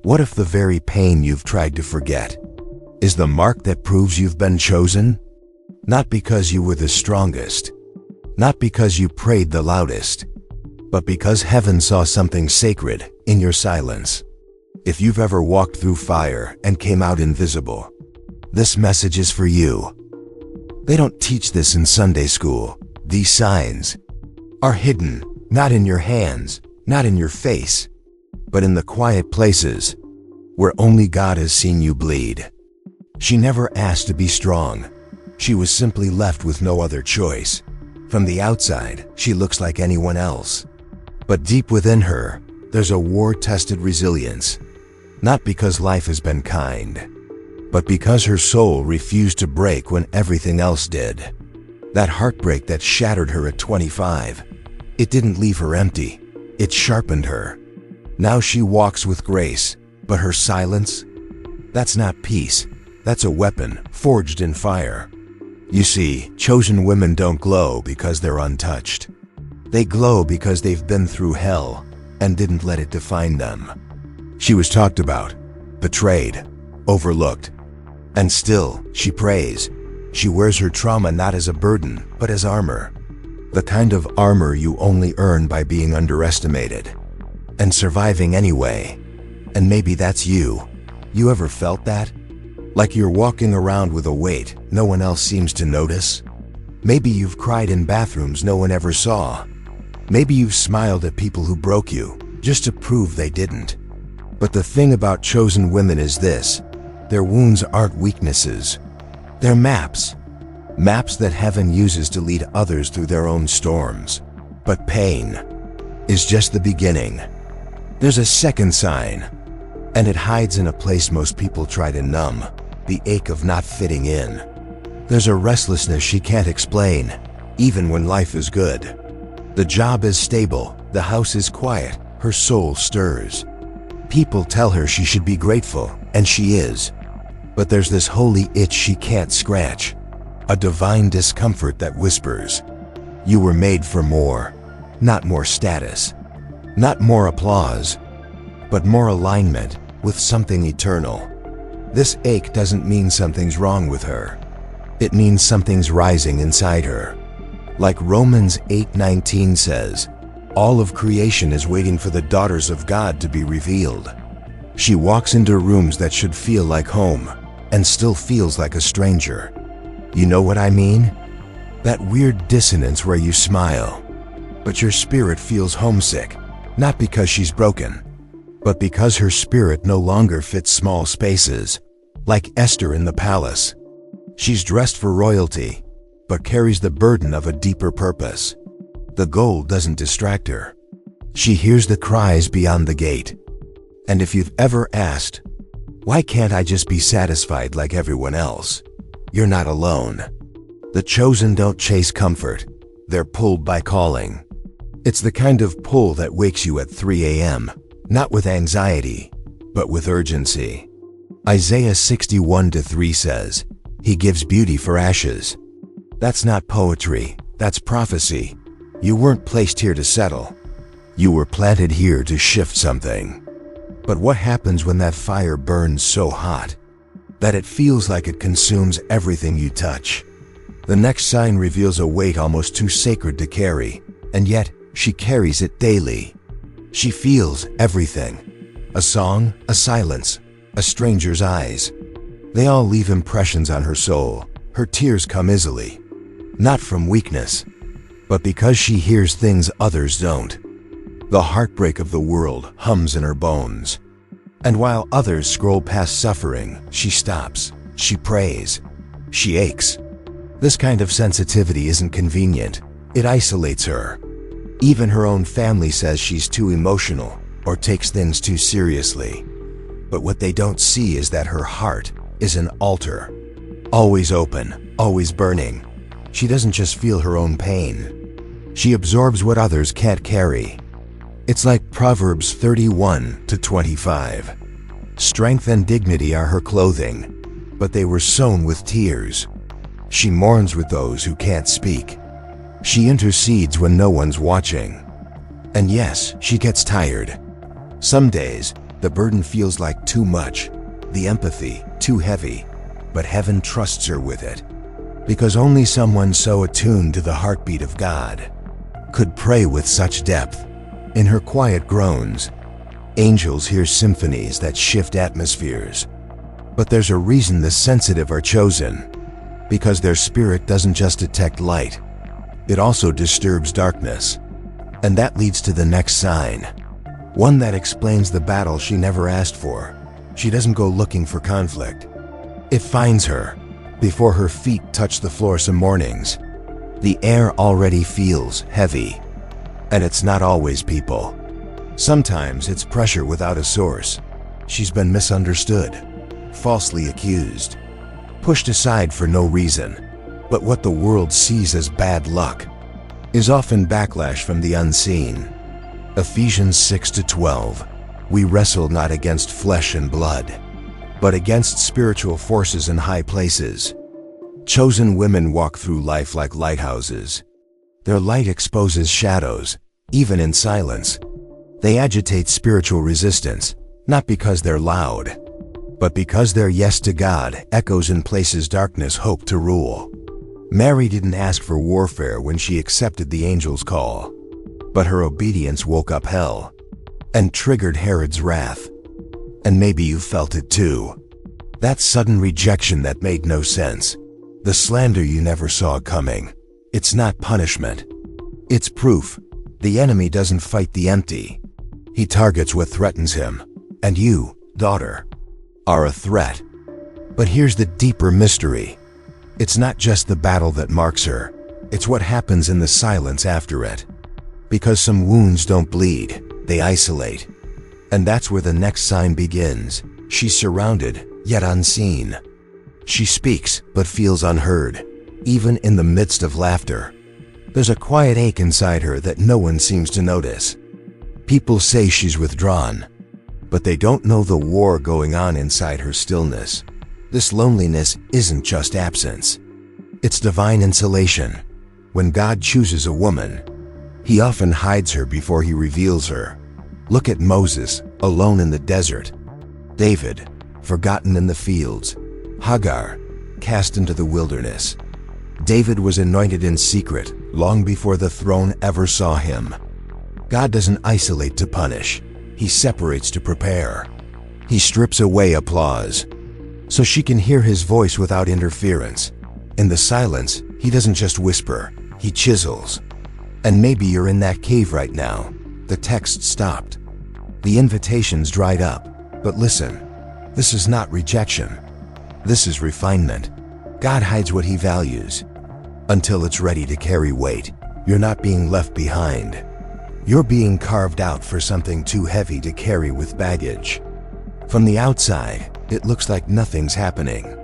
What if the very pain you've tried to forget is the mark that proves you've been chosen? Not because you were the strongest, not because you prayed the loudest, but because heaven saw something sacred in your silence. If you've ever walked through fire and came out invisible, this message is for you. They don't teach this in Sunday school. These signs are hidden, not in your hands, not in your face, but in the quiet places where only God has seen you bleed. She never asked to be strong. She was simply left with no other choice. From the outside, she looks like anyone else. But deep within her, there's a war-tested resilience. Not because life has been kind, but because her soul refused to break when everything else did. That heartbreak that shattered her at 25, it didn't leave her empty, it sharpened her. Now she walks with grace, but her silence? That's not peace, that's a weapon forged in fire. You see, chosen women don't glow because they're untouched. They glow because they've been through hell and didn't let it define them. She was talked about, betrayed, overlooked, and still she prays. She wears her trauma not as a burden, but as armor. The kind of armor you only earn by being underestimated and surviving anyway. And maybe that's you. You ever felt that? Like you're walking around with a weight no one else seems to notice? Maybe you've cried in bathrooms no one ever saw. Maybe you've smiled at people who broke you just to prove they didn't. But the thing about chosen women is this: their wounds aren't weaknesses. They're maps. Maps that heaven uses to lead others through their own storms. But pain is just the beginning. There's a second sign, and it hides in a place most people try to numb: the ache of not fitting in. There's a restlessness she can't explain, even when life is good. The job is stable, the house is quiet, her soul stirs. People tell her she should be grateful, and she is. But there's this holy itch she can't scratch, a divine discomfort that whispers, you were made for more, not more status, not more applause, but more alignment with something eternal. This ache doesn't mean something's wrong with her. It means something's rising inside her. Like Romans 8:19 says, all of creation is waiting for the daughters of God to be revealed. She walks into rooms that should feel like home and still feels like a stranger. You know what I mean? That weird dissonance where you smile, but your spirit feels homesick, not because she's broken, but because her spirit no longer fits small spaces, like Esther in the palace. She's dressed for royalty, but carries the burden of a deeper purpose. The gold doesn't distract her. She hears the cries beyond the gate. And if you've ever asked, why can't I just be satisfied like everyone else? You're not alone. The chosen don't chase comfort. They're pulled by calling. It's the kind of pull that wakes you at 3 a.m., not with anxiety, but with urgency. Isaiah 61:3 says, He gives beauty for ashes. That's not poetry, that's prophecy. You weren't placed here to settle. You were planted here to shift something. But what happens when that fire burns so hot that it feels like it consumes everything you touch? The next sign reveals a weight almost too sacred to carry, and yet she carries it daily. She feels everything. A song, a silence, a stranger's eyes. They all leave impressions on her soul. Her tears come easily, not from weakness, but because she hears things others don't. The heartbreak of the world hums in her bones. And while others scroll past suffering, she stops, she prays, she aches. This kind of sensitivity isn't convenient. It isolates her. Even her own family says she's too emotional or takes things too seriously. But what they don't see is that her heart is an altar, always open, always burning. She doesn't just feel her own pain. She absorbs what others can't carry. It's like Proverbs 31:25. Strength and dignity are her clothing, but they were sown with tears. She mourns with those who can't speak. She intercedes when no one's watching. And yes, she gets tired. Some days, The burden feels like too much, the empathy too heavy, but heaven trusts her with it. Because only someone so attuned to the heartbeat of God could pray with such depth. In her quiet groans, angels hear symphonies that shift atmospheres. But there's a reason the sensitive are chosen. Because their spirit doesn't just detect light, it also disturbs darkness. And that leads to the next sign. One that explains the battle she never asked for. She doesn't go looking for conflict. It finds her before her feet touch the floor some mornings. The air already feels heavy. And it's not always people. Sometimes it's pressure without a source. She's been misunderstood, falsely accused, pushed aside for no reason. But what the world sees as bad luck is often backlash from the unseen. Ephesians 6-12. We wrestle not against flesh and blood, but against spiritual forces in high places. Chosen women walk through life like lighthouses. Their light exposes shadows, even in silence. They agitate spiritual resistance, not because they're loud, but because their yes to God echoes in places darkness hoped to rule. Mary didn't ask for warfare when she accepted the angel's call, but her obedience woke up hell and triggered Herod's wrath. And maybe you felt it too. That sudden rejection that made no sense. The slander you never saw coming. It's not punishment. It's proof. The enemy doesn't fight the empty. He targets what threatens him. And you, daughter, are a threat. But here's the deeper mystery. It's not just the battle that marks her. It's what happens in the silence after it. Because some wounds don't bleed, they isolate. And that's where the next sign begins. She's surrounded, yet unseen. She speaks, but feels unheard, even in the midst of laughter. There's a quiet ache inside her that no one seems to notice. People say she's withdrawn, but they don't know the war going on inside her stillness. This loneliness isn't just absence. It's divine insulation. When God chooses a woman, He often hides her before He reveals her. Look at Moses, alone in the desert. David, forgotten in the fields. Hagar, cast into the wilderness. David was anointed in secret, long before the throne ever saw him. God doesn't isolate to punish. He separates to prepare. He strips away applause, so she can hear His voice without interference. In the silence, He doesn't just whisper, He chisels. And maybe you're in that cave right now. The text stopped. The invitations dried up. But listen, this is not rejection. This is refinement. God hides what He values until it's ready to carry weight. You're not being left behind. You're being carved out for something too heavy to carry with baggage. From the outside, it looks like nothing's happening.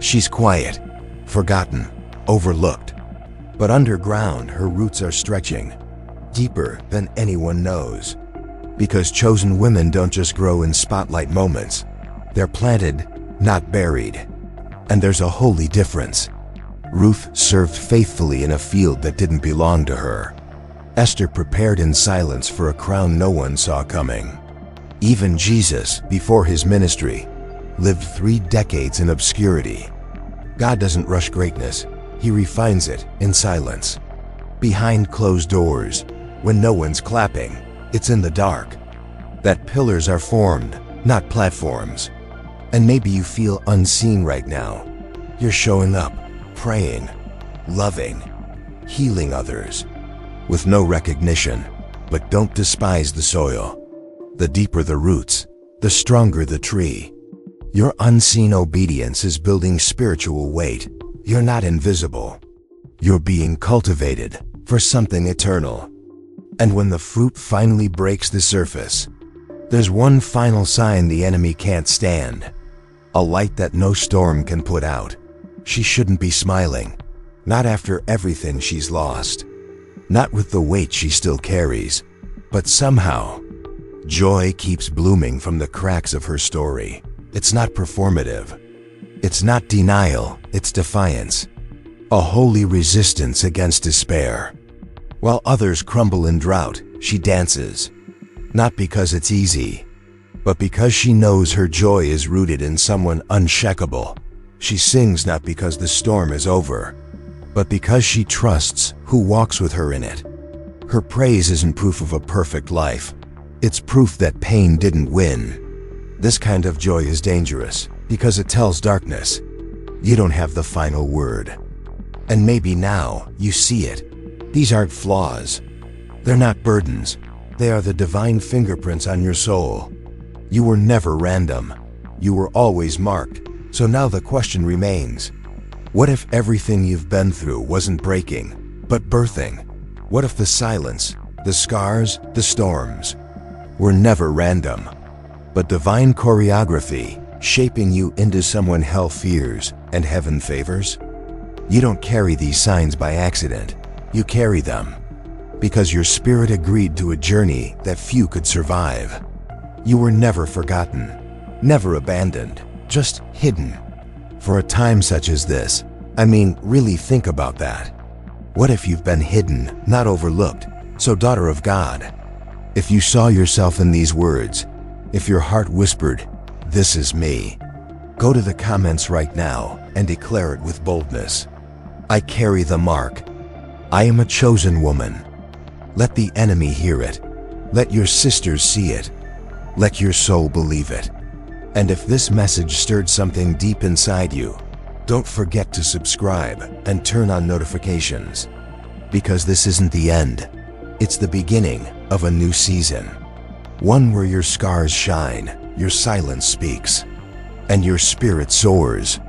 She's quiet, forgotten, overlooked. But underground, her roots are stretching, deeper than anyone knows. Because chosen women don't just grow in spotlight moments. They're planted, not buried. And there's a holy difference. Ruth served faithfully in a field that didn't belong to her. Esther prepared in silence for a crown no one saw coming. Even Jesus, before His ministry, lived 3 decades in obscurity. God doesn't rush greatness. He refines it in silence. Behind closed doors, when no one's clapping, it's in the dark that pillars are formed, not platforms. And maybe you feel unseen right now. You're showing up, praying, loving, healing others, with no recognition. But don't despise the soil. The deeper the roots, the stronger the tree. Your unseen obedience is building spiritual weight. You're not invisible. You're being cultivated for something eternal. And when the fruit finally breaks the surface, there's one final sign the enemy can't stand. A light that no storm can put out. She shouldn't be smiling. Not after everything she's lost. Not with the weight she still carries. But somehow, joy keeps blooming from the cracks of her story. It's not performative. It's not denial, it's defiance. A holy resistance against despair. While others crumble in drought, she dances. Not because it's easy, But because she knows her joy is rooted in someone unshakable, she sings not because the storm is over, but because she trusts who walks with her in it. Her praise isn't proof of a perfect life. It's proof that pain didn't win. This kind of joy is dangerous because it tells darkness, you don't have the final word. And maybe now you see it. These aren't flaws. They're not burdens. They are the divine fingerprints on your soul. You were never random. You were always marked. So now the question remains, what if everything you've been through wasn't breaking, but birthing? What if the silence, the scars, the storms were never random, but divine choreography shaping you into someone hell fears and heaven favors? You don't carry these signs by accident. You carry them because your spirit agreed to a journey that few could survive. You were never forgotten, never abandoned, just hidden. For a time such as this, I mean, really think about that. What if you've been hidden, not overlooked? So, daughter of God, if you saw yourself in these words, if your heart whispered, "This is me," go to the comments right now and declare it with boldness. I carry the mark. I am a chosen woman. Let the enemy hear it. Let your sisters see it. Let your soul believe it. And if this message stirred something deep inside you, don't forget to subscribe and turn on notifications. Because this isn't the end. It's the beginning of a new season. One where your scars shine, your silence speaks, and your spirit soars.